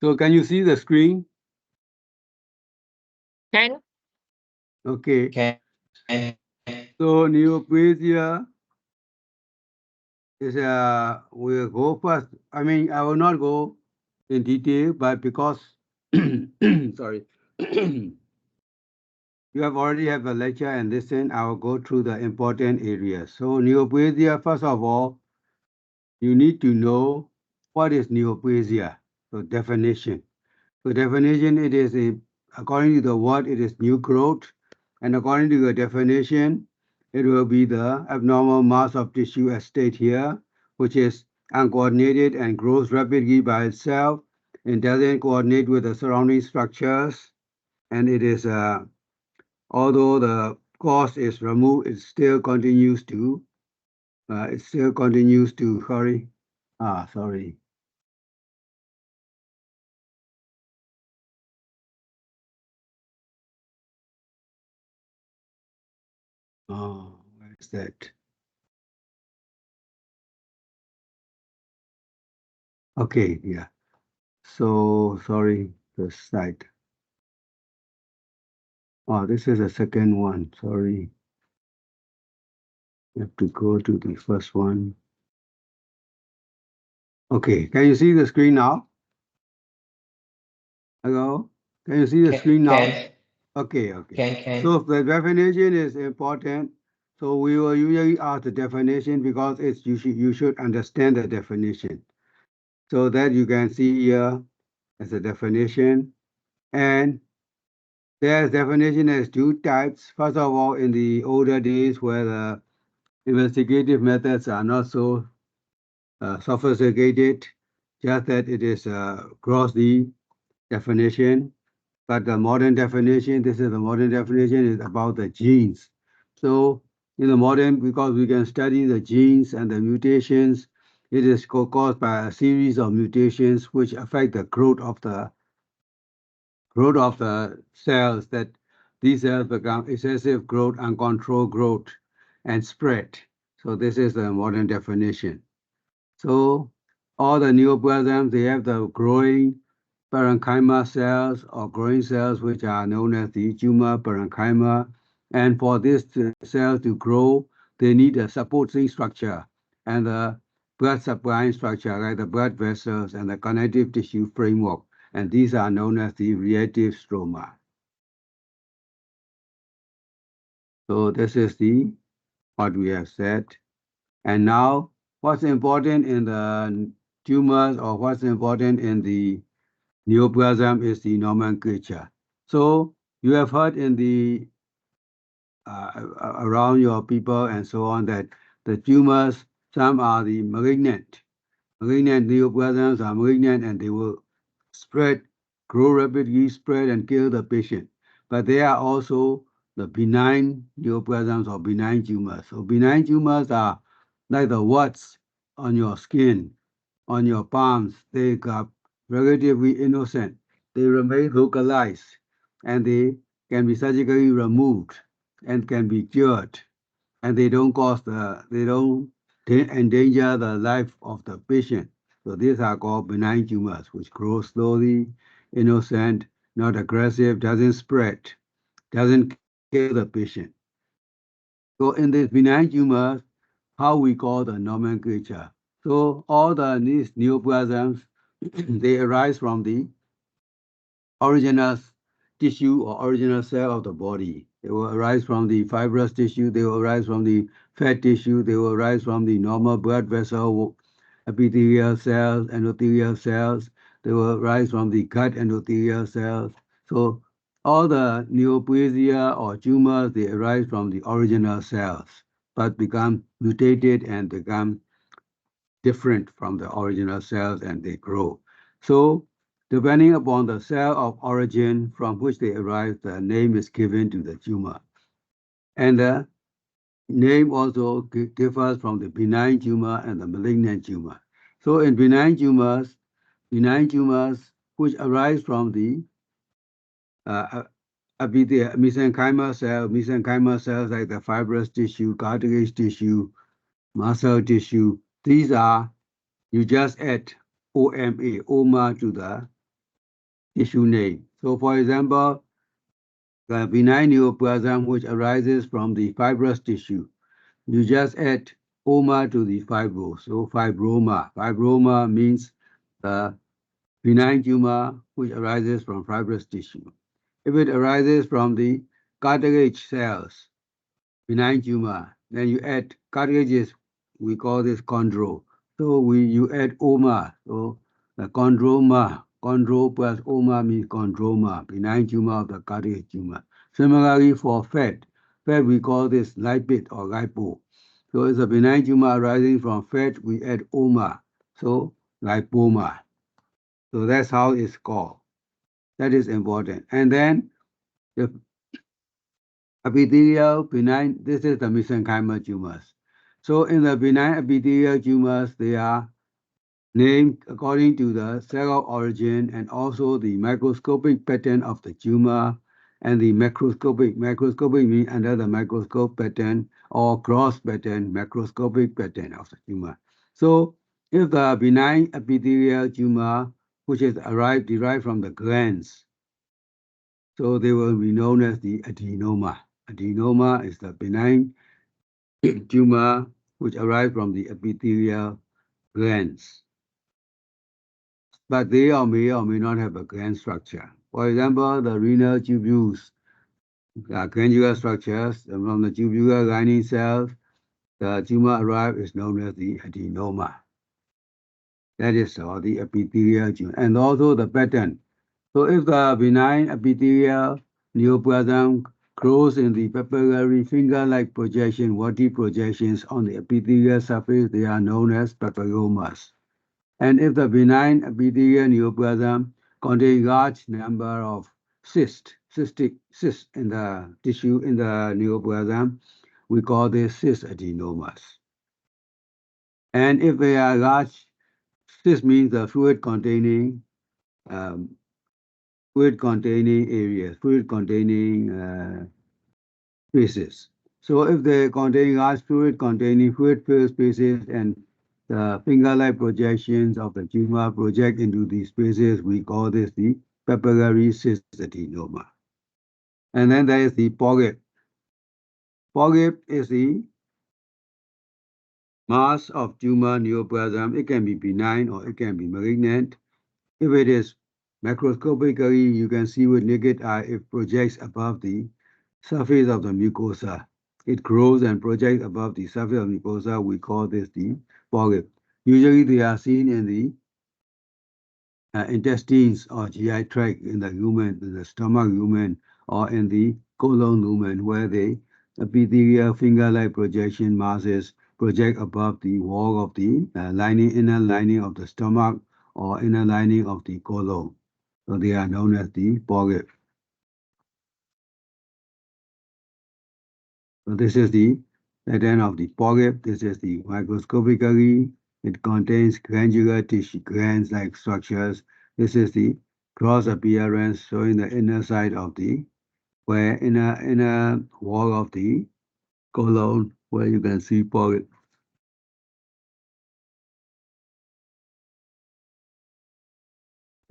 So can you see the screen? Can. Okay. Can. So neoplasia is we'll go first. I mean, I will not go in detail, but because sorry, you have already have a lecture and listen, I will go through the important areas. So neoplasia, first of all, you need to know what is neoplasia. So definition. So definition, it is according to the word, it is new growth, and according to the definition, it will be the abnormal mass of tissue as stated here, which is uncoordinated and grows rapidly by itself and doesn't coordinate with the surrounding structures. And it is, although the cause is removed, it still continues to, sorry. Oh, where is that? Okay, yeah. So sorry, the site. Oh, this is the second one. Sorry. You have to go to the first one. Okay, can you see the screen now? Hello? Can you see the screen now? Can. Okay, okay. Can. So the definition is important. So we will usually ask the definition because you should understand the definition. So that you can see here as a definition. And there's definition as two types. First of all, in the older days where the investigative methods are not so sophisticated, just that it is grossly definition. But the modern definition, this is the modern definition, is about the genes. So in the modern, because we can study the genes and the mutations, it is caused by a series of mutations which affect the growth of the cells, that these cells become excessive growth, uncontrolled growth, and spread. So this is the modern definition. So all the neoplasms, they have the growing parenchyma cells or growing cells, which are known as the tumor parenchyma. And for this cells to grow, they need a supporting structure and the blood supplying structure, like the blood vessels and the connective tissue framework. And these are known as the reactive stroma. So this is the what we have said. And now, what's important in the tumors or what's important in the neoplasm is the nomenclature. So you have heard in the around your people and so on that the tumors, some are the malignant. Malignant neoplasms are malignant and they will spread, grow rapidly, spread and kill the patient. But they are also the benign neoplasms or benign tumors. So benign tumors are like the warts on your skin, on your palms. They are relatively innocent. They remain localized and they can be surgically removed and can be cured. And they don't endanger the life of the patient. So these are called benign tumors, which grow slowly, innocent, not aggressive, doesn't spread, doesn't kill the patient. So in these benign tumors, how we call the nomenclature. So all these neoplasms, they arise from the original tissue or original cell of the body. They will arise from the fibrous tissue, they will arise from the fat tissue, they will arise from the normal blood vessel epithelial cells, endothelial cells, they will arise from the gut endothelial cells. So all the neoplasia or tumors, they arise from the original cells, but become mutated and become different from the original cells and they grow. So depending upon the cell of origin from which they arise, the name is given to the tumor. And the name also differs from the benign tumor and the malignant tumor. So in benign tumors which arise from the uh, mesenchymal cells like the fibrous tissue, cartilage tissue, muscle tissue, these are, you just add OMA to the tissue name. So, for example, the benign neoplasm which arises from the fibrous tissue, you just add oma to the fibro. So, fibroma. Fibroma means the benign tumor which arises from fibrous tissue. If it arises from the cartilage cells, benign tumor, then you add cartilages, we call this chondro. So you add oma. So the chondro plus oma means chondroma, benign tumor of the cartilage tumor. Similarly for fat we call this lipid or lipo. So it's a benign tumor arising from fat, we add oma. So lipoma. So that's how it's called. That is important. And then the epithelial benign, this is the mesenchymal tumors. So in the benign epithelial tumors, they are named according to the cell of origin and also the microscopic pattern of the tumor and the macroscopic means under the microscope pattern or cross pattern, macroscopic pattern of the tumor. So if the benign epithelial tumor, which is derived from the glands, so they will be known as the adenoma. Adenoma is the benign tumor which arises from the epithelial glands. But they may or may not have a gland structure. For example, the renal tubules, glandular structures from the tubular lining cells, the tumor arrives is known as the adenoma. That is the epithelial tumor. And also the pattern. So if the benign epithelial neoplasm grows in the papillary finger-like projection, warty projections on the epithelial surface, they are known as papillomas. And if the benign epithelial neoplasm contains large number of cystic cysts in the tissue in the neoplasm, we call this cystadenomas. And if they are large, cysts means the um, fluid-containing areas, fluid-containing spaces. So if they contain large fluid-filled spaces and the finger-like projections of the tumor project into these spaces, we call this the papillary cystadenoma. And then there is the polyp. Polyp is the mass of tumor neoplasm. It can be benign or it can be malignant. If it is macroscopically, you can see with naked eye, it projects above the surface of the mucosa. It grows and projects above the surface of the mucosa. We call this the polyp. Usually they are seen in the intestines or GI tract in the human, in the stomach human, or in the colon human, where the epithelial finger-like projection masses project above the wall of the inner lining of the stomach or inner lining of the colon. So they are known as the polyp. So this is the pattern of the polyp. This is the microscopically. It contains glandular tissue, glands-like structures. This is the cross appearance showing the inner side of the inner wall of the colon where you can see polyp.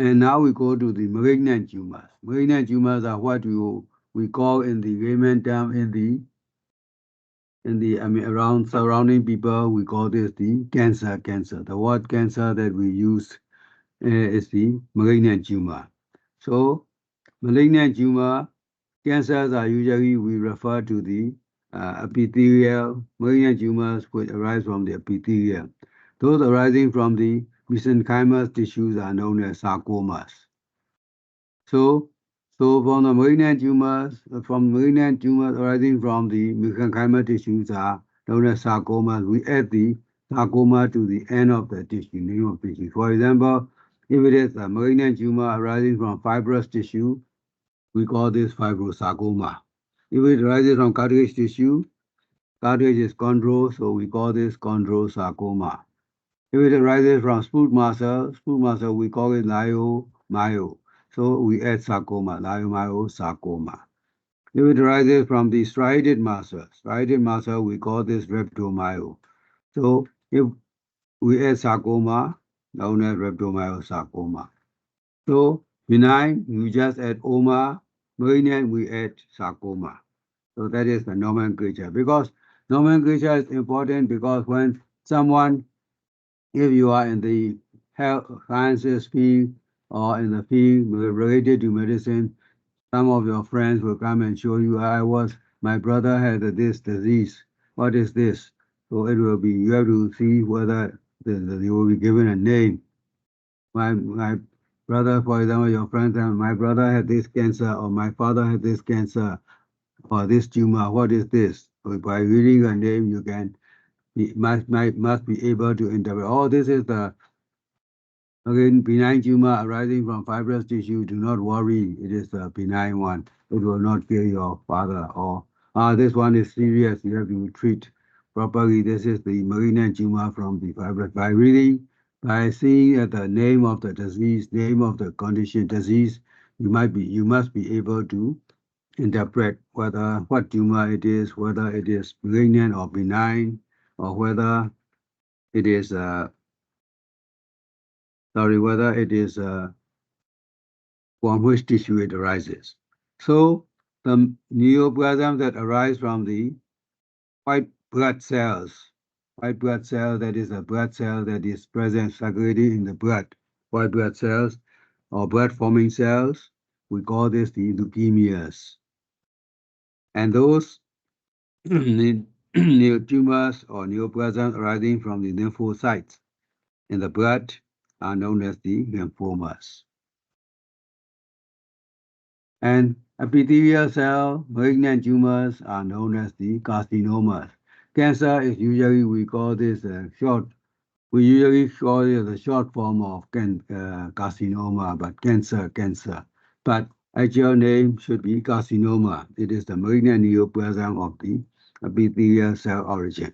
And now we go to the malignant tumors. Malignant tumors are what we call in the layman term around surrounding people, we call this the cancer. The word cancer that we use is the malignant tumor. So malignant tumor cancers are usually we refer to the epithelial malignant tumors which arise from the epithelium. Those arising from the mesenchymal tissues are known as sarcomas. So from the malignant tumors, arising from the mesenchymal tissues are known as sarcomas. We add the sarcoma to the end of the tissue, name of tissue. For example, if it is a malignant tumor arising from fibrous tissue, we call this fibrosarcoma. If it arises from cartilage tissue, cartilage is chondro, so we call this chondrosarcoma. If it arises from smooth muscle, we call it leiomyo. So we add sarcoma, leiomyosarcoma. If it arises from the striated muscle, we call this rhabdomyo. So if we add sarcoma, known as rhabdomyosarcoma. So Benign, we just add oma. Malignant, we add sarcoma. So that is the nomenclature. Because nomenclature is important because when someone, if you are in the health sciences field or in the field related to medicine, some of your friends will come and show you, my brother had this disease. What is this? So it will be, you have to see whether you will be given a name. My brother, for example, your friend, my brother had this cancer, or my father had this cancer, or this tumor. What is this? So by reading a name, you can must be able to interpret. Oh, this is the again benign tumor arising from fibrous tissue. Do not worry, it is a benign one. It will not kill your father. Or this one is serious. You have to treat properly. This is the malignant tumor from the fibrous. By reading, by seeing at the name of the disease, name of the condition, disease, you must be able to interpret what tumor it is, whether it is malignant or benign, or whether it is whether it is from which tissue it arises. So the neoplasms that arise from the white blood cells, that is a blood cell that is present circulating in the blood, white blood cells or blood forming cells, we call this the leukemias. And those tumors or neoplasms arising from the lymphocytes in the blood are known as the lymphomas. And epithelial cell malignant tumors are known as the carcinomas. Cancer is usually, we call this we usually call it the short form of carcinoma, but cancer. But actual name should be carcinoma. It is the malignant neoplasm of the epithelial cell origin.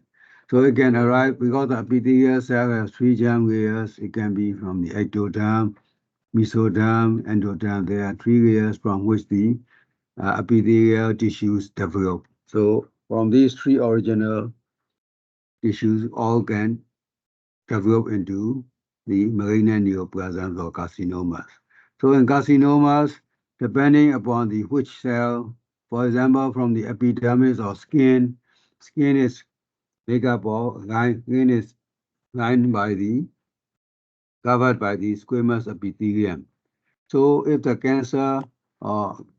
So it can arise because the epithelial cell has three germ layers. It can be from the ectoderm, mesoderm, endoderm. There are three layers from which the epithelial tissues develop. So from these three original tissues, all can develop into the malignant neoplasms or carcinomas. So in carcinomas, depending upon the which cell, for example, from the epidermis or skin is made up of skin is lined by the covered by the squamous epithelium. So if the cancer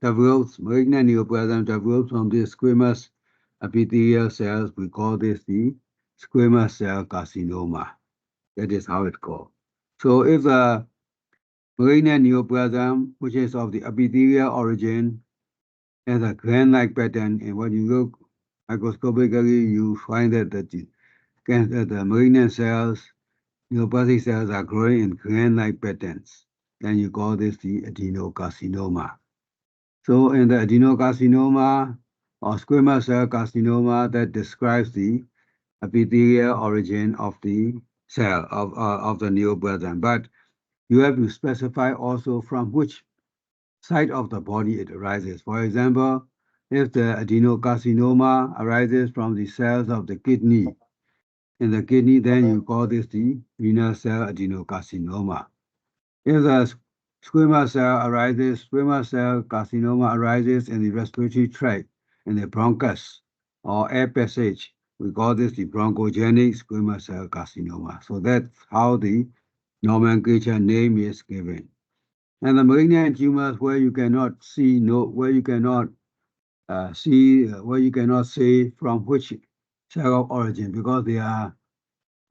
develops, malignant neoplasm develops from the squamous epithelial cells, we call this the squamous cell carcinoma. That is how it's called. So if the malignant neoplasm, which is of the epithelial origin, has a gland-like pattern, and when you look microscopically, you find that the malignant cells, neoplastic cells, are growing in gland-like patterns. Then you call this the adenocarcinoma. So in the adenocarcinoma or squamous cell carcinoma, that describes the epithelial origin of the cell of the neoplasm. But you have to specify also from which side of the body it arises. For example, if the adenocarcinoma arises from the cells of the kidney, in the kidney, then you call this the renal cell adenocarcinoma. If the squamous cell carcinoma arises in the respiratory tract, in the bronchus or air passage, we call this the bronchogenic squamous cell carcinoma. So that's how the nomenclature name is given. And the malignant tumors where you cannot see, where you cannot where you cannot say from which cell of origin because they are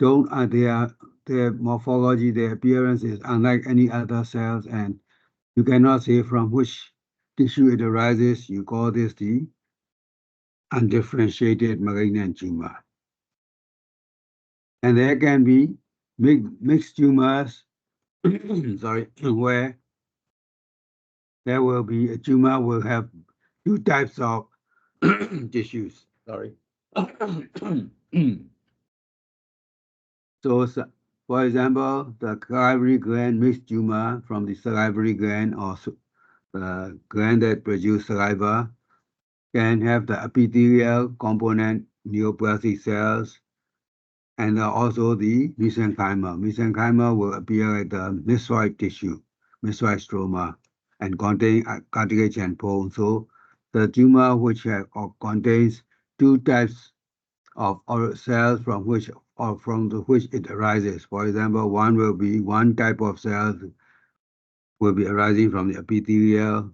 don't their morphology, their appearance is unlike any other cells, and you cannot say from which tissue it arises. You call this the undifferentiated malignant tumor. And there can be mixed tumors, sorry, where there will be a tumor will have two types of tissues. Sorry. So, for example, the salivary gland mixed tumor from the salivary gland or the gland that produce saliva can have the epithelial component neoplastic cells and also the mesenchyma. Mesenchyma will appear like the myxoid tissue, myxoid stroma. and contain cartilage and bone. So the tumor which contains two types of cells from which which it arises. For example, one type of cells will be arising from the epithelial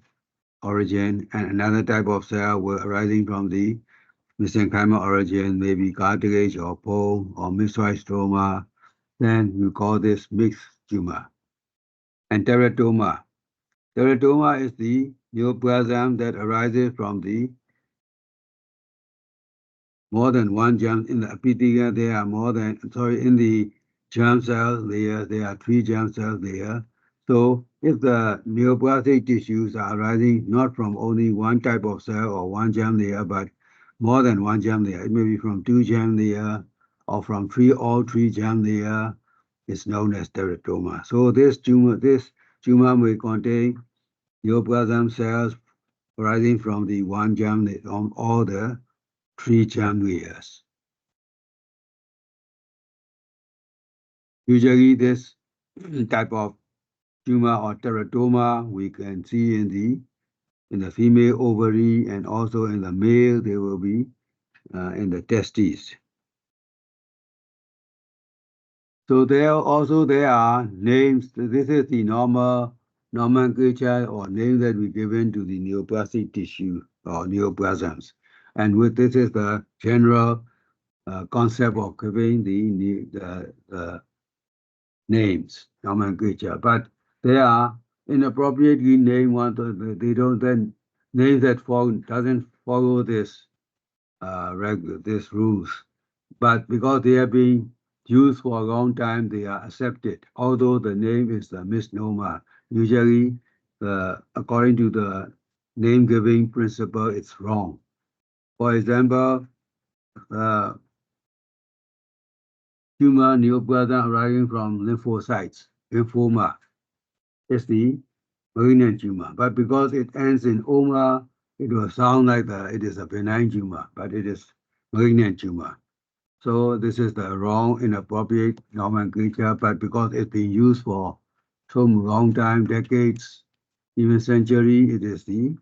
origin, and another type of cell will arising from the mesenchymal origin, maybe cartilage or bone or myxoid stroma. Then we call this mixed tumor. And teratoma. Teratoma is the neoplasm that arises from the more than one germ in the epithelium. There are in the germ cell layer, there are three germ cells there. So if the neoplastic tissues are arising not from only one type of cell or one germ layer, but more than one germ layer, it may be from two germ layer or from all three germ layer, is known as teratoma. So this tumor may contain neoplasm cells arising from the one germ from all the three germ layers. Usually this type of tumor or teratoma we can see in the female ovary, and also in the male they will be in the testes. So there are names. This is the normal nomenclature or name that we given to the neoplastic tissue or neoplasms. And this is the general concept of giving the names, nomenclature. But they are inappropriately named one. They don't then names that doesn't follow this this rules. But because they have been used for a long time, they are accepted. Although the name is a misnomer, usually according to the name giving principle, it's wrong. For example, uh, tumor neoplasm arising from lymphocytes, lymphoma, is the malignant tumor. But because it ends in oma, it will sound like it is a benign tumor, but it is malignant tumor. So this is the wrong, inappropriate nomenclature, but because it's been used for so long time, decades, even century, it is the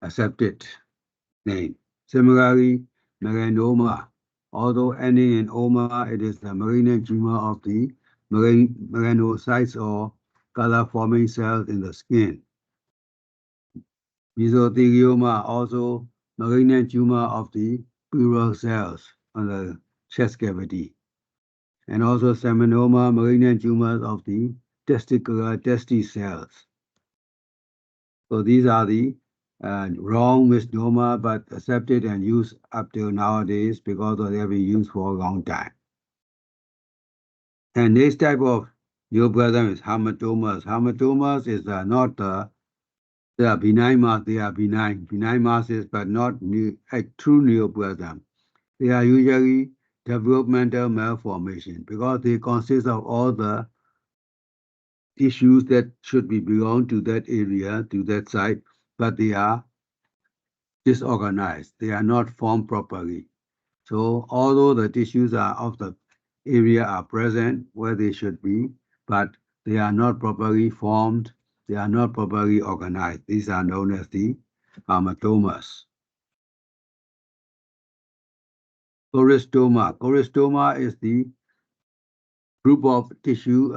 accepted name. Similarly, melanoma, although ending in oma, it is the malignant tumor of the melanocytes or color-forming cells in the skin. Mesothelioma, also malignant tumor of the pleural cells on the chest cavity. And also seminoma, malignant tumors of the testicular testis cells. So these are the wrong misnomer, but accepted and used up till nowadays because they have been used for a long time. And this type of neoplasm is hematomas. Hematomas is they are benign mass. They are benign masses, but not a true neoplasm. They are usually developmental malformation because they consist of all the tissues that should be belong to that area, to that site, but they are disorganized. They are not formed properly. So although the tissues are of the area are present where they should be, but they are not properly formed, they are not properly organized. These are known as the hematomas. Choristoma. Choristoma is the group of tissue,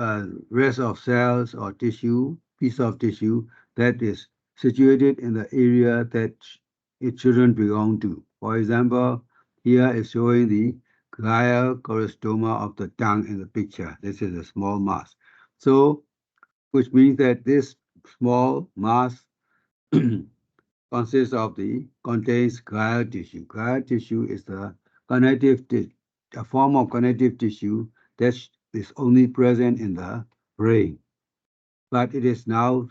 rest of cells or tissue, piece of tissue that is situated in the area that it shouldn't belong to. For example, here is showing the glioblastoma of the tongue in the picture. This is a small mass. So, which means that this small mass contains glial tissue. Glial tissue is a form of connective tissue that is only present in the brain, but it is now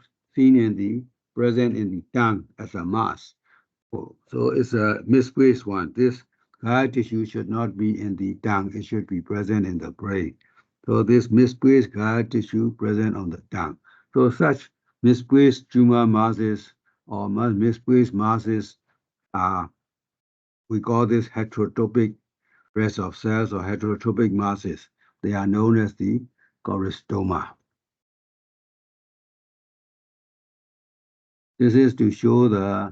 present in the tongue as a mass. So it's a misplaced one. This glial tissue should not be in the tongue; it should be present in the brain. So this misplaced glial tissue present on the tongue. So such misplaced tumor masses or misplaced masses are, we call this heterotopic rest of cells or heterotopic masses. They are known as the choristoma. This is to show the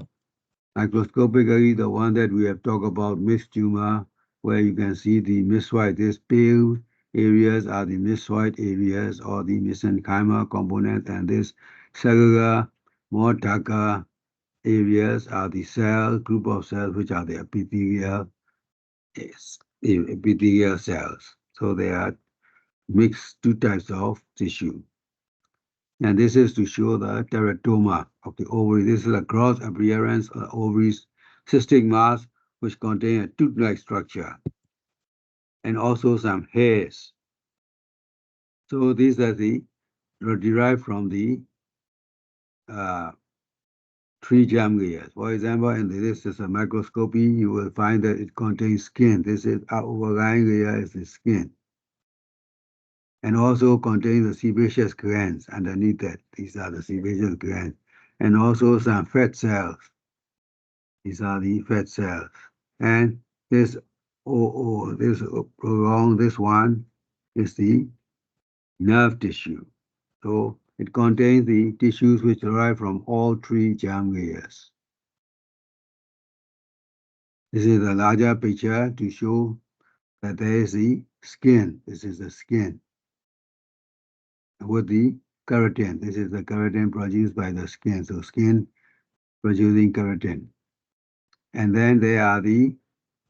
microscopically the one that we have talked about, mixed tumor, where you can see the myxoid. These pale areas are the myxoid areas or the mesenchymal component, and this cellular, more darker areas are the cell group of cells which are the epithelial cells. So they are mixed two types of tissue. And this is to show the teratoma of the ovary. This is a gross appearance of ovaries cystic mass which contain a tooth-like structure and also some hairs. So these are derived from the uh, three germ layers. For example, in this is a microscopy, you will find that it contains skin. This is our overlying layer is the skin. And also contains the sebaceous glands underneath that. These are the sebaceous glands. And also some fat cells. These are the fat cells. And this this along this one is the nerve tissue. So it contains the tissues which derive from all three germ layers. This is a larger picture to show that there is the skin. This is the skin with the keratin. This is the keratin produced by the skin. So skin producing keratin. And then there are the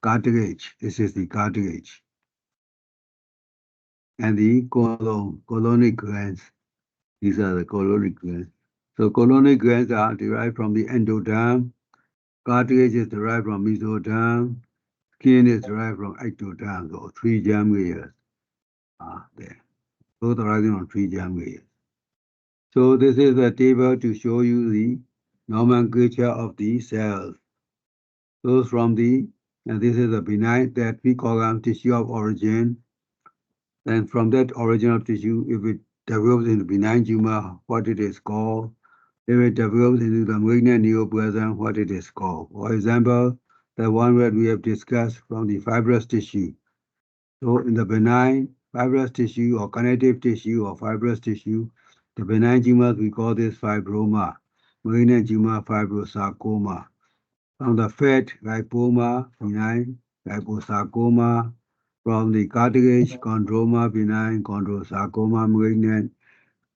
cartilage. This is the cartilage. And the colonic glands. These are the colonic glands. So colonic glands are derived from the endoderm. Cartilage is derived from mesoderm. Skin is derived from ectoderm. So three germ layers are there. Both arising from three germ layers. So this is a table to show you the nomenclature of the cells. So from and this is a benign that we call them tissue of origin. Then from that original tissue, if it develops into benign tumor, what it is called. If it develops into the malignant neoplasm, what it is called. For example, the one that we have discussed from the fibrous tissue. So in the benign fibrous tissue or connective tissue or fibrous tissue, the benign tumors, we call this fibroma. Malignant tumor, fibrosarcoma. From the fat, lipoma, benign, liposarcoma. From the cartilage, chondroma, benign, chondrosarcoma, malignant.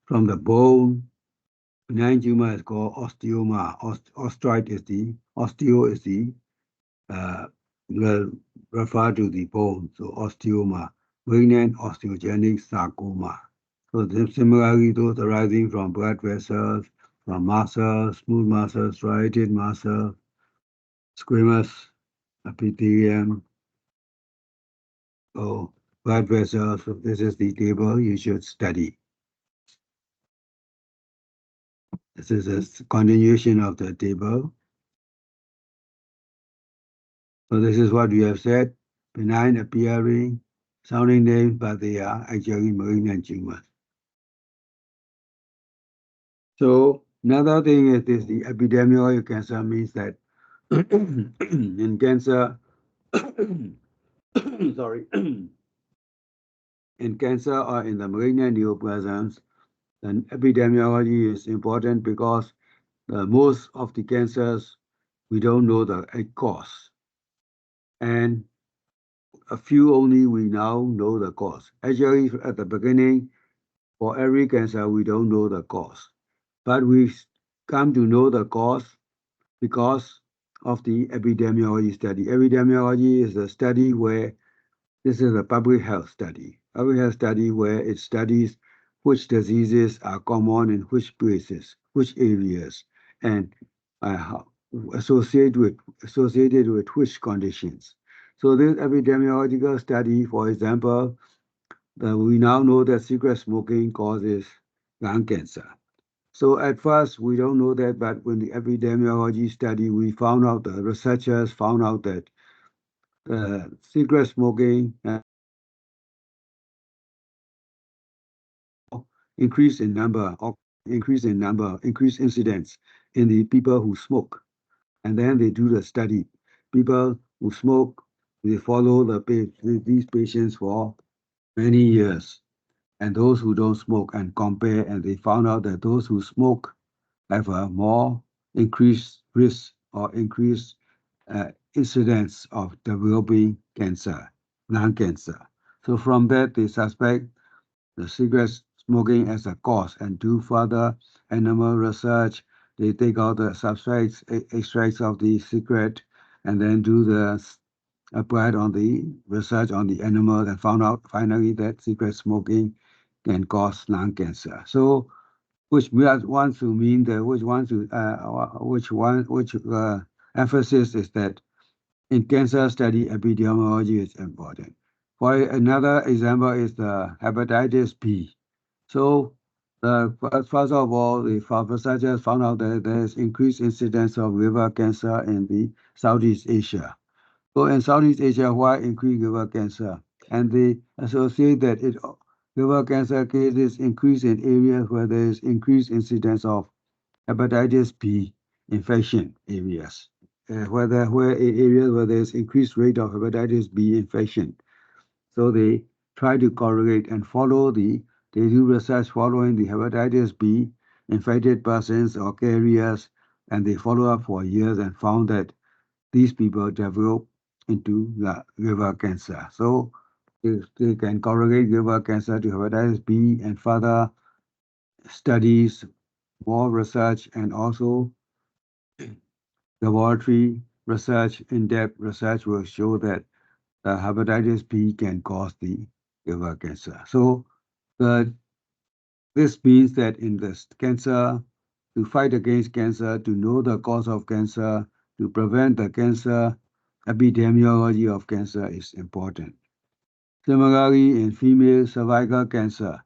From the bone, benign tumor is called osteoma. Osteo is the will refer to the bone, so osteoma, malignant osteogenic sarcoma. So similarly, those arising from blood vessels, from muscles, smooth muscles, striated muscle, squamous epithelium, so blood vessels. So this is the table you should study. This is a continuation of the table. So this is what we have said, benign appearing, sounding names, but they are actually malignant tumors. So another thing is this, the epidemiology of cancer means that in cancer, sorry, in cancer or in the malignant neoplasms, then epidemiology is important because most of the cancers, we don't know the cause. And a few only we now know the cause. Actually, at the beginning, for every cancer, we don't know the cause. But we come to know the cause because of the epidemiology study. Epidemiology is a study where this is a public health study. Public health study where it studies which diseases are common in which places, which areas, and how, associated with which conditions. So this epidemiological study, for example, we now know that cigarette smoking causes lung cancer. So at first, we don't know that, but when the epidemiology study, we found out, the researchers found out that cigarette smoking increase in number, increase incidence in the people who smoke. And then they do the study. People who smoke, they follow these patients for many years. And those who don't smoke and compare, and they found out that those who smoke have a more increased risk or increased incidence of developing cancer, lung cancer. So from that, they suspect the cigarette smoking as a cause and do further animal research. They take out the substrates, extracts of the cigarette, and then do the applied on the research on the animal and found out finally that cigarette smoking can cause lung cancer. So which wants to mean that which emphasis is that in cancer study epidemiology is important. For another example is the hepatitis B. So first of all, the researchers found out that there is increased incidence of liver cancer in the Southeast Asia. So in Southeast Asia, why increase liver cancer? And they associate that liver cancer cases increase in areas where there is increased incidence of hepatitis B infection areas, where areas where there is increased rate of hepatitis B infection. So they try to correlate and they do research following the hepatitis B infected persons or carriers, and they follow up for years and found that these people develop into liver cancer. So they can correlate liver cancer to hepatitis B, and further studies, more research, and also laboratory research, in-depth research will show that hepatitis B can cause the liver cancer. So this means that in this cancer, to fight against cancer, to know the cause of cancer, to prevent the cancer, epidemiology of cancer is important. Similarly, in female cervical cancer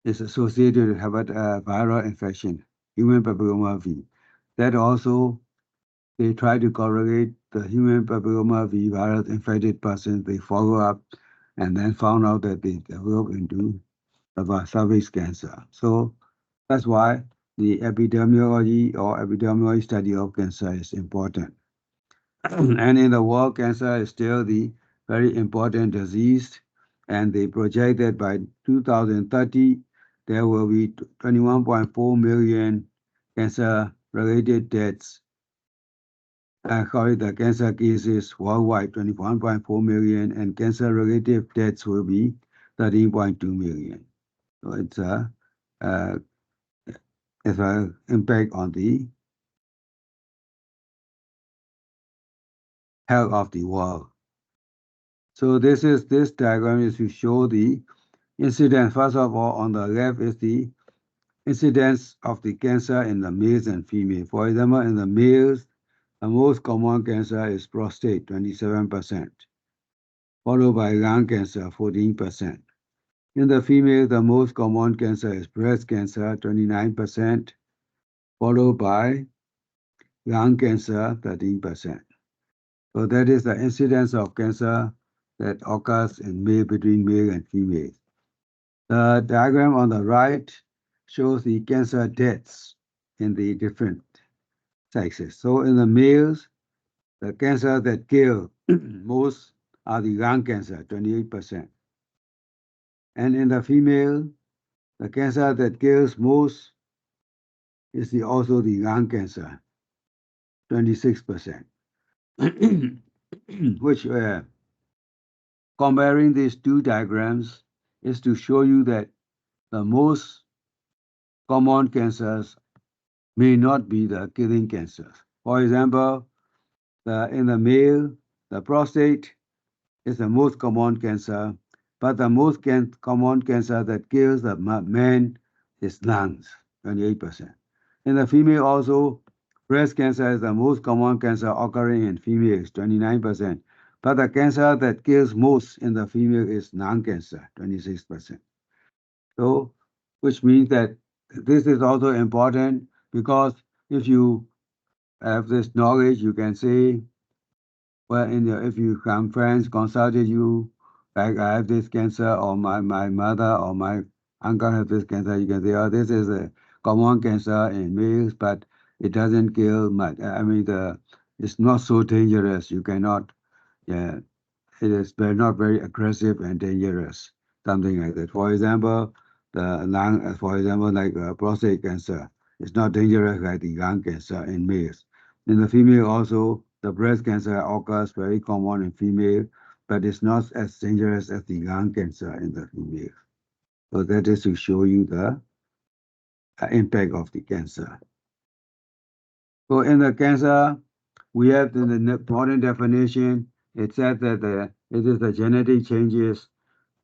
is associated with viral infection, human papilloma V. That also, they try to correlate the human papilloma V virus infected persons. They follow up and then found out that they develop into cervix cancer. So that's why the epidemiology study of cancer is important. And in the world, cancer is still the very important disease. And they project that by 2030, there will be 21.4 million cancer-related deaths. The cancer cases worldwide, 21.4 million, and cancer-related deaths will be 13.2 million. So it's an impact on the health of the world. So this diagram is to show the incidence. First of all, on the left is the incidence of the cancer in the males and females. For example, in the males, the most common cancer is prostate, 27%, followed by lung cancer, 14%. In the female, the most common cancer is breast cancer, 29%, followed by lung cancer, 13%. So that is the incidence of cancer that occurs in between male and female. The diagram on the right shows the cancer deaths in the different sexes. So in the males, the cancer that kill most are the lung cancer, 28%. And in the female, the cancer that kills most is also the lung cancer, 26%. Which comparing these two diagrams is to show you that the most common cancers may not be the killing cancers. For example, in the male, the prostate is the most common cancer, but the most common cancer that kills the man is lungs, 28%. In the female also, breast cancer is the most common cancer occurring in females, 29%. But the cancer that kills most in the female is lung cancer, 26%. So, which means that this is also important because if you have this knowledge, you can say, well, if you come friends consulted you, like I have this cancer, or my mother or my uncle have this cancer, you can say, oh, this is a common cancer in males, but it doesn't kill much. I mean, it's not so dangerous. You cannot, yeah, it is not very aggressive and dangerous, something like that. For example, like prostate cancer. It's not dangerous like the lung cancer in males. In the female also, the breast cancer occurs very common in female, but it's not as dangerous as the lung cancer in the female. So that is to show you the impact of the cancer. So in the cancer, we have in the modern definition, it said that it is the genetic changes,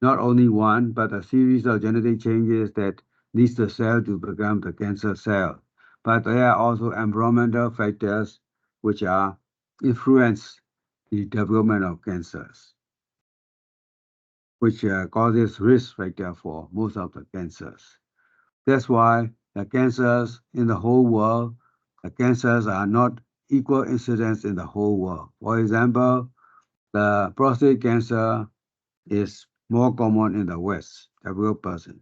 not only one, but a series of genetic changes that leads the cell to become the cancer cell. But there are also environmental factors which are influence the development of cancers, which causes risk factor for most of the cancers. That's why the cancers in the whole world, the cancers are not equal incidence in the whole world. For example, the prostate cancer is more common in the West, developed person.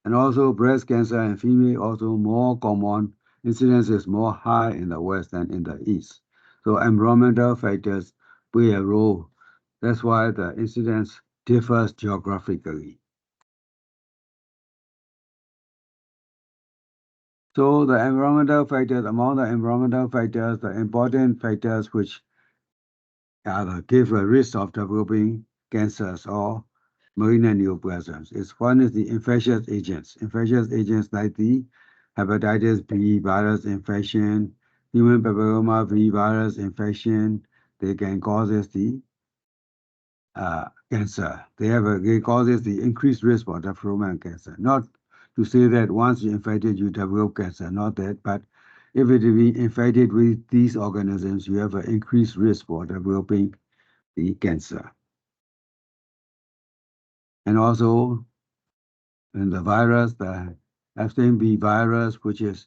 And also breast cancer in female also more common. Incidence is more high in the West than in the East. So environmental factors play a role. That's why the incidence differs geographically. So the environmental factors, among the environmental factors, the important factors which give a risk of developing cancers or malignant neoplasms is one is the infectious agents. Infectious agents like the hepatitis B virus infection, human papilloma V virus infection, they can cause the cancer. They causes the increased risk for development cancer. Not to say that once you're infected, you develop cancer, not that, but if it be infected with these organisms, you have an increased risk for developing the cancer. And also, in the virus, the FMB virus, which is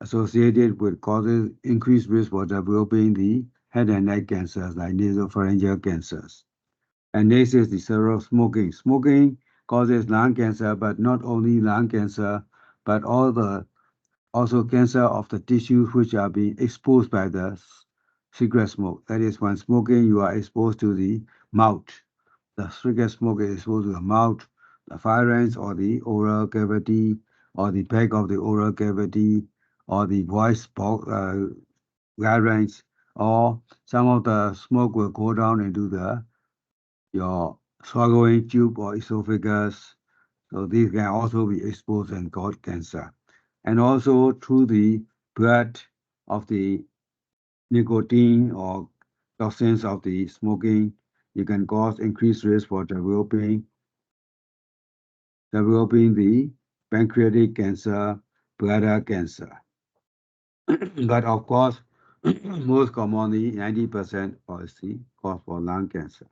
associated with causes increased risk for developing the head and neck cancers like nasopharyngeal cancers. And next is the several smoking. Smoking causes lung cancer, but not only lung cancer, but also cancer of the tissues which are being exposed by the cigarette smoke. That is, when smoking, you are exposed to the mouth. The cigarette smoke is exposed to the mouth, the pharynx, or the oral cavity, or the back of the oral cavity, or the voice box, larynx, or some of the smoke will go down into your swallowing tube or esophagus. So these can also be exposed and cause cancer. And also through the blood of the nicotine or toxins of the smoking, you can cause increased risk for developing the pancreatic cancer, bladder cancer. But of course, most commonly, 90% is the cause for lung cancer.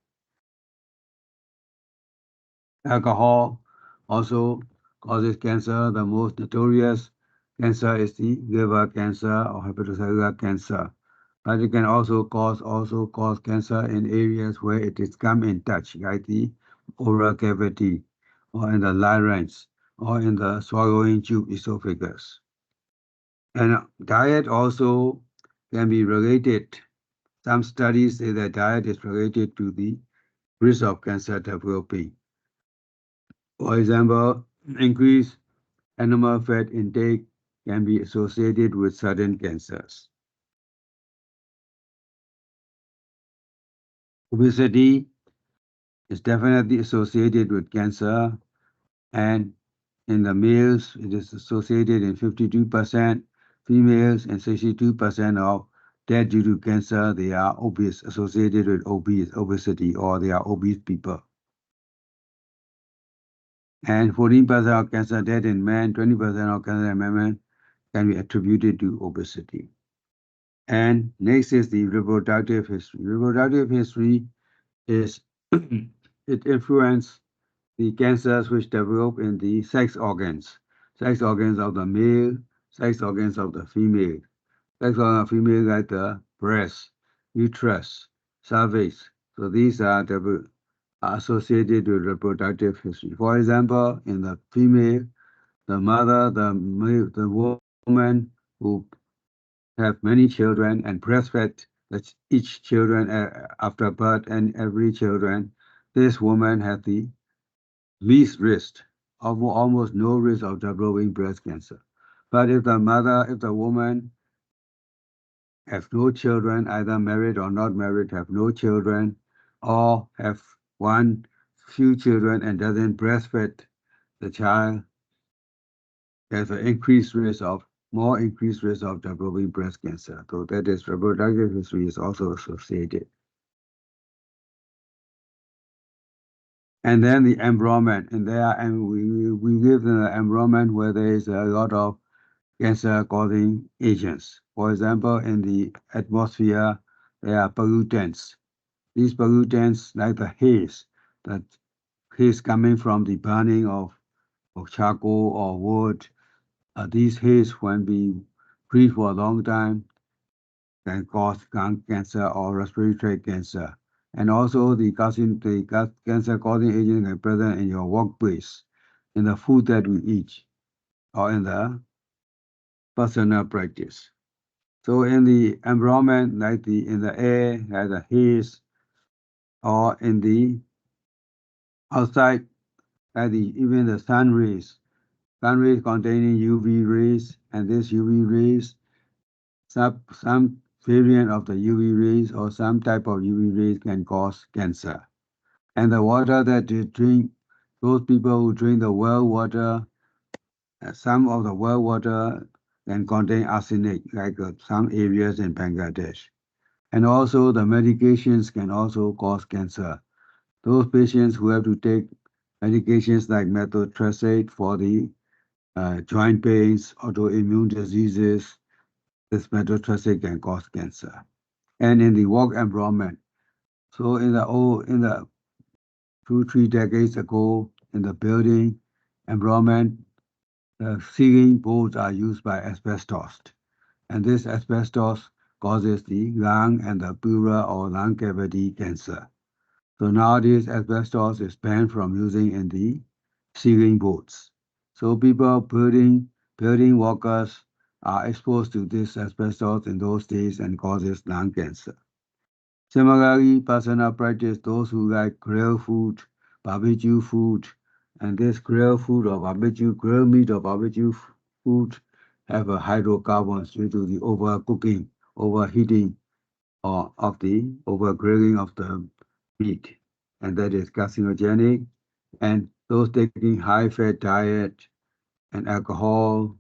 Alcohol also causes cancer. The most notorious cancer is the liver cancer or hepatocellular cancer. But it can also cause cancer in areas where it is come in touch, like the oral cavity, or in the larynx, or in the swallowing tube esophagus. And diet also can be related. Some studies say that diet is related to the risk of cancer developing. For example, increased animal fat intake can be associated with certain cancers. Obesity is definitely associated with cancer, and in the males, it is associated in 52%, females, and 62% of death due to cancer, they are obese, associated with obesity, or they are obese people. And 14% of cancer death in men, 20% of cancer in women can be attributed to obesity. And next is the reproductive history. Reproductive history is it influences the cancers which develop in the sex organs of the male, sex organs of the female. Sex organs of female like the breast, uterus, cervix. So these are associated with reproductive history. For example, in the female, the mother, the woman who have many children and breastfed each children after birth and every children, this woman has the least risk, almost no risk of developing breast cancer. But if the woman has no children, either married or not married, have no children, or have one few children and doesn't breastfeed the child, there's an more increased risk of developing breast cancer. So that is reproductive history is also associated. And then the environment, and we live in an environment where there is a lot of cancer-causing agents. For example, in the atmosphere, there are pollutants. These pollutants, like the haze coming from the burning of charcoal or wood, these haze, when we breathe for a long time, can cause lung cancer or respiratory tract cancer. And also the cancer-causing agent can present in your workplace, in the food that we eat, or in the personal practice. So in the environment, like in the air, like the haze, or in the outside, like even the sun rays containing UV rays, and these UV rays, some variant of the UV rays or some type of UV rays can cause cancer. And the water that you drink, those people who drink the well water, some of the well water can contain arsenic, like some areas in Bangladesh. And also the medications can also cause cancer. Those patients who have to take medications like methotrexate for the joint pains, autoimmune diseases, this methotrexate can cause cancer. And in the work environment, so in the 2-3 decades ago, in the building environment, the ceiling boards are used by asbestos, and this asbestos causes the lung and the pleura or lung cavity cancer. So nowadays, asbestos is banned from using in the ceiling boards. So building workers are exposed to this asbestos in those days and causes lung cancer. Similarly, personal practice, those who like grilled food, barbecue food, and this grilled food or grilled meat or barbecue food have a hydrocarbons due to the overcooking, overheating, or of the overgrilling of the meat, and that is carcinogenic. And those taking high-fat diet and alcohol,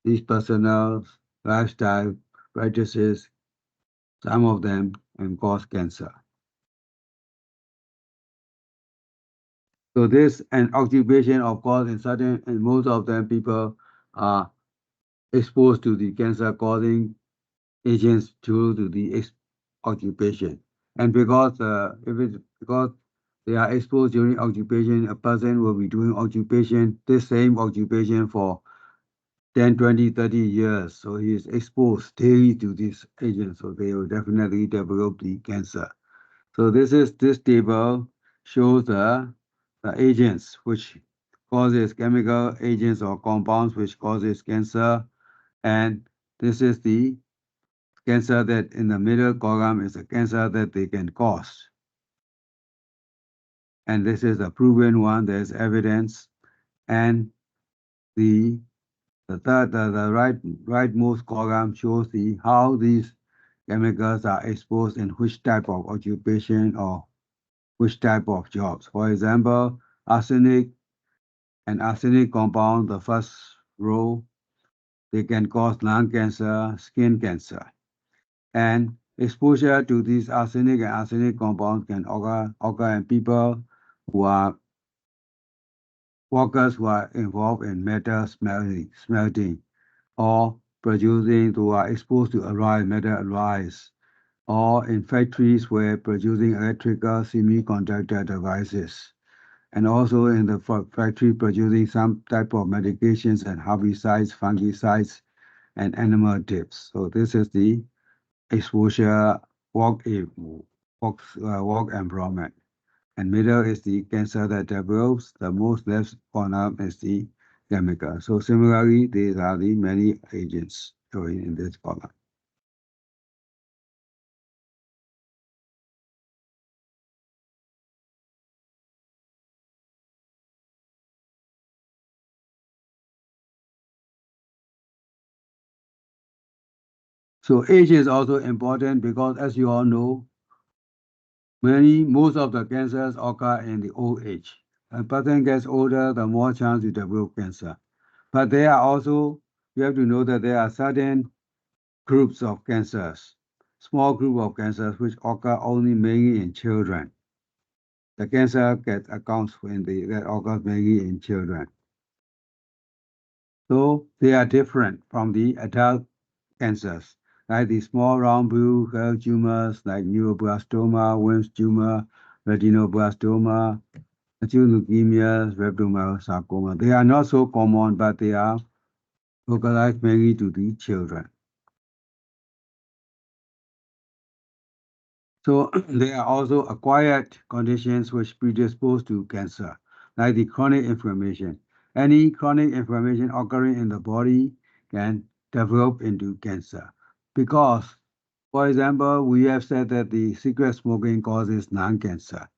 these personal lifestyle practices, some of them can cause cancer. So this and occupation, of course, in most of them people are exposed to the cancer-causing agents due to the occupation. And because they are exposed during occupation, a person will be doing this same occupation for 10, 20, 30 years. So he is exposed daily to this agent. So they will definitely develop the cancer. So this table shows the agents which causes chemical agents or compounds which causes cancer. And this is the cancer that in the middle column is a cancer that they can cause. And this is a proven one, there's evidence. And the rightmost column shows how these chemicals are exposed in which type of occupation or which type of jobs. For example, arsenic and arsenic compound, the first row, they can cause lung cancer, skin cancer. And exposure to these arsenic and arsenic compounds can occur in people who are workers who are involved in metal smelting or producing who are exposed to metal alloys, or in factories where producing electrical semiconductor devices, and also in the factory producing some type of medications and herbicides, fungicides, and animal tips. So this is the exposure work environment. And middle is the cancer that develops. The most left corner is the chemical. So similarly, these are the many agents showing in this column. So age is also important because, as you all know, most of the cancers occur in the old age. A person gets older, the more chance you develop cancer. But there are also, you have to know that there are certain groups of cancers, small group of cancers which occur only mainly in children. The cancer gets accounts that occurs mainly in children. So they are different from the adult cancers, like the small round blue cell tumors like neuroblastoma, Wilms tumor, retinoblastoma, acute leukemia, rhabdomyosarcoma. They are not so common, but they are localized mainly to the children. So there are also acquired conditions which predispose to cancer, like the chronic inflammation. Any chronic inflammation occurring in the body can develop into cancer. Because, for example, we have said that the cigarette smoking causes lung-cancer.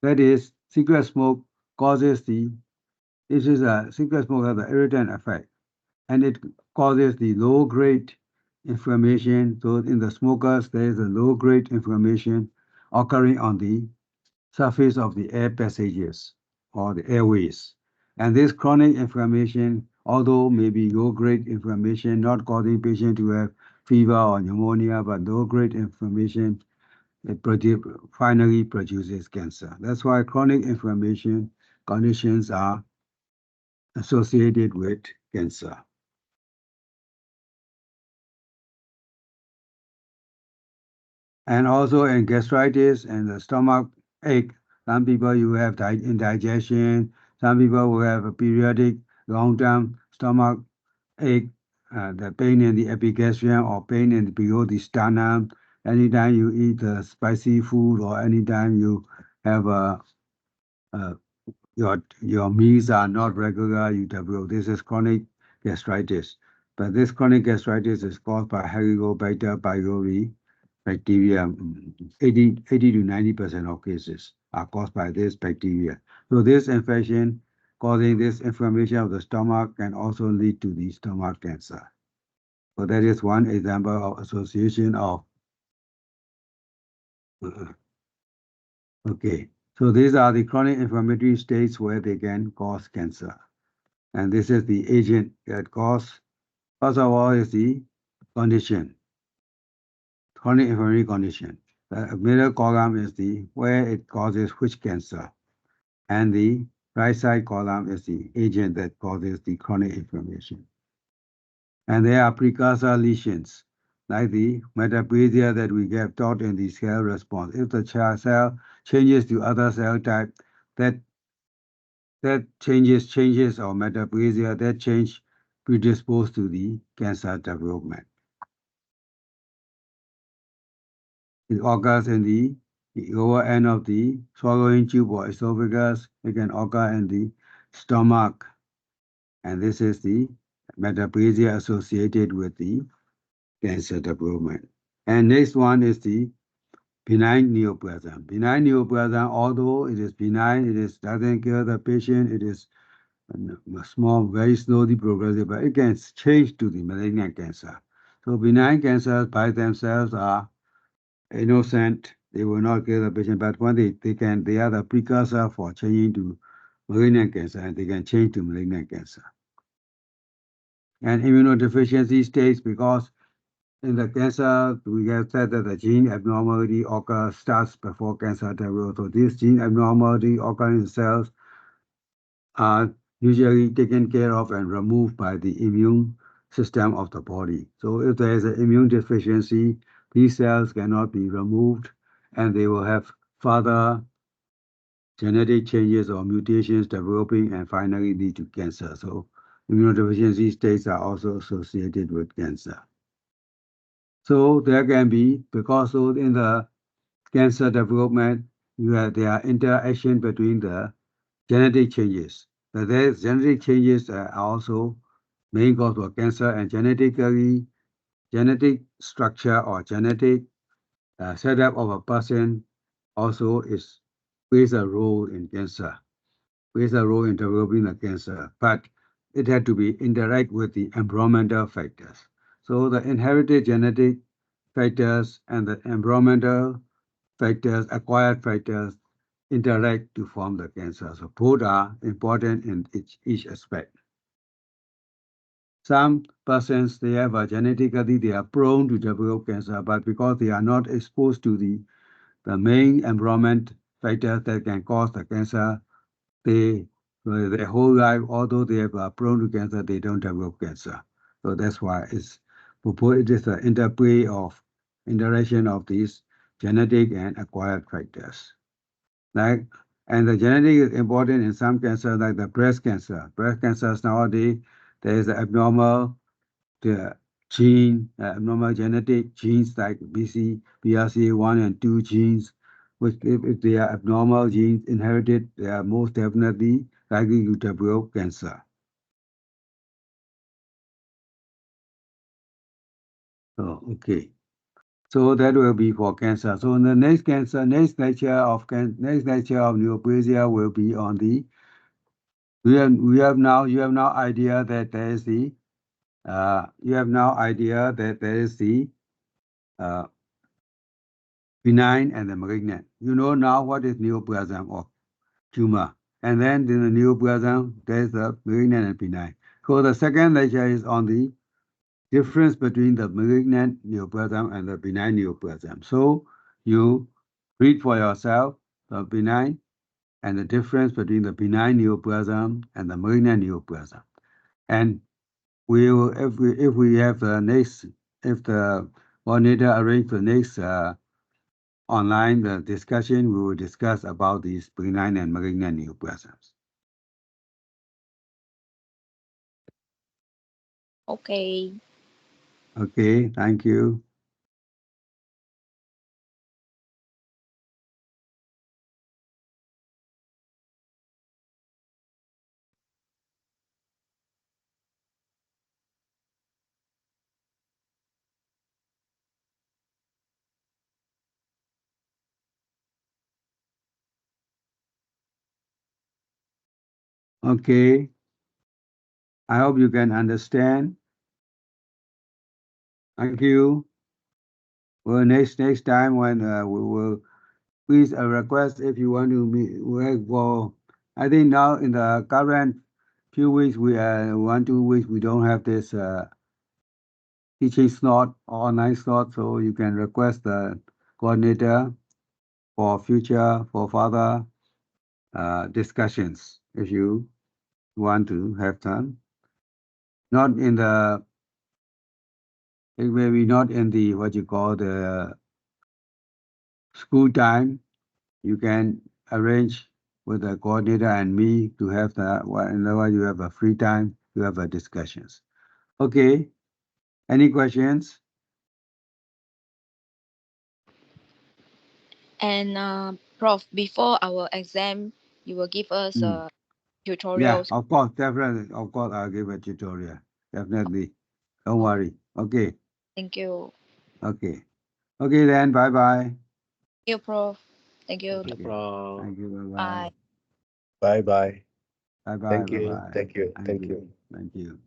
That is, cigarette smoke causes cigarette smoke has an irritant effect, and it causes the low-grade inflammation. So in the smokers, there is a low-grade inflammation occurring on the surface of the air passages or the airways. And this chronic inflammation, although maybe low-grade inflammation, not causing patient to have fever or pneumonia, but low-grade inflammation, finally produces cancer. That's why chronic inflammation conditions are associated with cancer. And also in gastritis and the stomach ache, some people you have indigestion, some people will have a periodic long-term stomach ache, the pain in the epigastrium or pain below the sternum. Anytime you eat spicy food or anytime you have a your meals are not regular, you develop. This is chronic gastritis. But this chronic gastritis is caused by Helicobacter pylori bacteria. 80 to 90% of cases are caused by this bacteria. So this infection causing this inflammation of the stomach can also lead to the stomach cancer. So that is one example of association of, okay. So these are the chronic inflammatory states where they can cause cancer. And this is the agent that cause. First of all is the condition, chronic inflammatory condition. The middle column is the where it causes which cancer. And the right side column is the agent that causes the chronic inflammation. And there are precursor lesions, like the metaplasia that we get taught in the cell response. If the cell changes to other cell type, that changes or metaplasia, that change predispose to the cancer development. It occurs in the lower end of the swallowing tube or esophagus. It can occur in the stomach. And this is the metaplasia associated with the cancer development. And next one is the benign neoplasm. Benign neoplasm, although it is benign, doesn't kill the patient, it is small, very slowly progressive, but it can change to the malignant cancer. So benign cancers by themselves are innocent. They will not kill the patient, but when they are the precursor for changing to malignant cancer, and they can change to malignant cancer. And immunodeficiency states, because in the cancer, we have said that the gene abnormality starts before cancer develops. So this gene abnormality occurring in cells are usually taken care of and removed by the immune system of the body. So if there is an immune deficiency, these cells cannot be removed and they will have further genetic changes or mutations developing and finally lead to cancer. So immunodeficiency states are also associated with cancer. So there can be, because in the cancer development, there are interaction between the genetic changes. Genetic changes are also main cause for cancer, and genetic structure or genetic setup of a person also plays a role in cancer, plays a role in developing the cancer, but it had to be interact with the environmental factors. So the inherited genetic factors and the environmental factors, acquired factors, interact to form the cancer. So both are important in each aspect. Some persons, they have genetically, they are prone to develop cancer, but because they are not exposed to the main environment factors that can cause the cancer, they, their whole life, although they are prone to cancer, they don't develop cancer. So that's why it is the interplay of interaction of these genetic and acquired factors. And the genetic is important in some cancer, like the breast cancer. Breast cancers nowadays, there is abnormal abnormal genetic genes like BRCA1 and 2 genes, which if they are abnormal genes inherited, they are most definitely likely to develop cancer. So, okay. So that will be for cancer. So in the next lecture of neoplasia will be on the you have now idea that there is the benign and the malignant. You know now what is neoplasm or tumor. And then in the neoplasm, there's the malignant and benign. So the second lecture is on the difference between the malignant neoplasm and the benign neoplasm. So you read for yourself the benign and the difference between the benign neoplasm and the malignant neoplasm. And we will, if we have the next, if the coordinator arrange the next online discussion, we will discuss about these benign and malignant neoplasms. Okay. Okay, thank you. Okay, I hope you can understand. Thank you. Well, next time when we will please request if you want to meet. Well, I think now in the current few weeks, we 1 2 weeks we don't have this teaching slot or online slot, so you can request the coordinator for further discussions if you want to have time. Not in the It may be not in the what you call the school time. You can arrange with the coordinator and me to have the whenever you have a free time to have a discussions. Okay. Any questions? And Prof, before our exam, you will give us Hmm. Yeah, tutorials. of course, definitely. Of course, I'll give a tutorial. Definitely. Don't worry. Okay. Thank you. Okay. Okay then. Bye bye. Thank you, Prof. Thank you. Thank you, Okay. Prof. Thank you. Bye bye. Bye. Bye bye. Bye bye. Thank Bye you. bye. Thank you. Thank Thank you. you. Thank you.